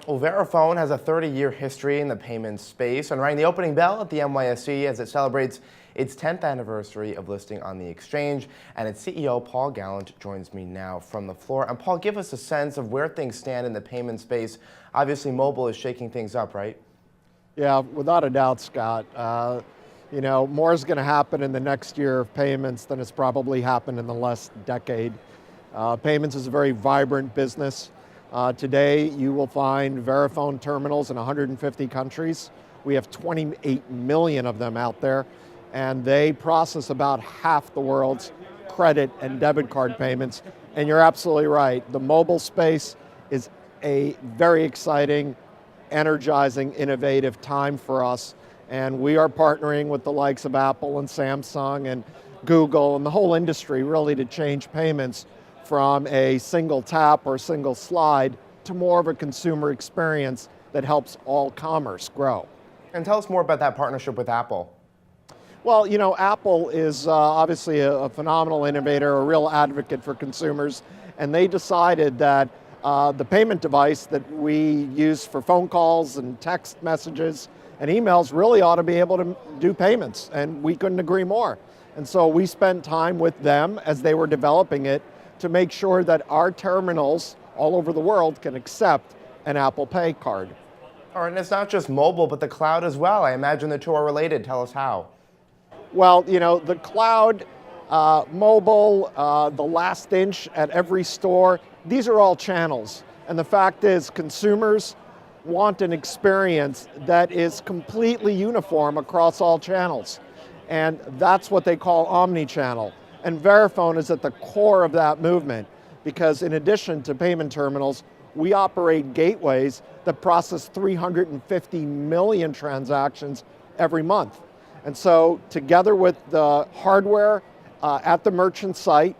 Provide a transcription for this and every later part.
Well, Verifone has a 30-year history in the payments space and rang the opening bell at the NYSE as it celebrates its 10th anniversary of listing on the exchange. And its CEO, Paul Galant, joins me now from the floor. And Paul, give us a sense of where things stand in the payment space. Obviously, mobile is shaking things up, right? Yeah, without a doubt, Scott. More is going to happen in the next year of payments than has probably happened in the last decade. Payments is a very vibrant business. Today, you will find Verifone terminals in 150 countries. We have 28 million of them out there, and they process about half the world's credit and debit card payments. And you're absolutely right. The mobile space is a very exciting, energizing, innovative time for us. And we are partnering with the likes of Apple and Samsung and Google and the whole industry really to change payments from a single tap or single slide to more of a consumer experience that helps all commerce grow. And tell us more about that partnership with Apple. Well, Apple is obviously a phenomenal innovator, a real advocate for consumers, and they decided that the payment device that we use for phone calls and text messages and emails really ought to be able to do payments, and we couldn't agree more. And so we spent time with them as they were developing it to make sure that our terminals all over the world can accept an Apple Pay card. All right, and it's not just mobile, but the cloud as well. I imagine the two are related. Tell us how. Well, the cloud, mobile, the last inch at every store, these are all channels. And the fact is, consumers want an experience that is completely uniform across all channels. And that's what they call omnichannel. And Verifone is at the core of that movement because in addition to payment terminals, we operate gateways that process 350 million transactions every month. And so together with the hardware at the merchant site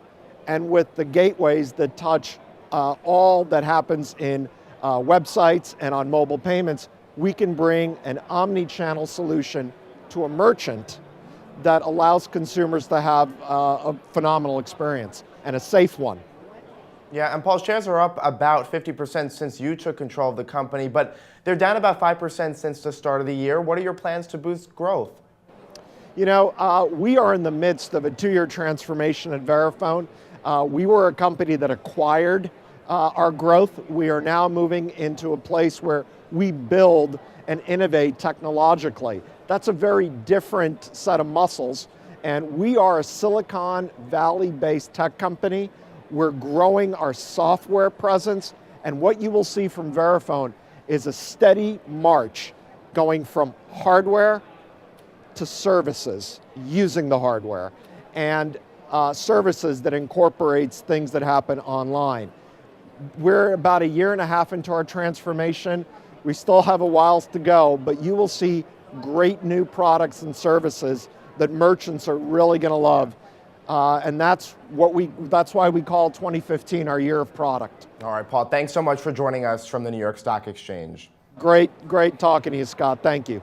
and with the gateways that touch all that happens in websites and on mobile payments, we can bring an omni-channel solution to a merchant that allows consumers to have a phenomenal experience and a safe one. Yeah, and Paul, shares are up about 50% since you took control of the company, but they're down about 5% since the start of the year. What are your plans to boost growth? We are in the midst of a 2-year transformation at Verifone. We were a company that acquired our growth. We are now moving into a place where we build and innovate technologically. That's a very different set of muscles, and we are a Silicon Valley-based tech company. We're growing our software presence, and what you will see from Verifone is a steady march going from hardware to services using the hardware, and services that incorporates things that happen online. We're about 1.5 years into our transformation. We still have a while to go, but you will see great new products and services that merchants are really going to love. And that's why we call 2015 our year of product. All right, Paul, thanks so much for joining us from the New York Stock Exchange. Great talking to you, Scott. Thank you.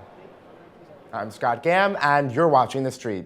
I'm Scott Gamm, and you're watching The Street.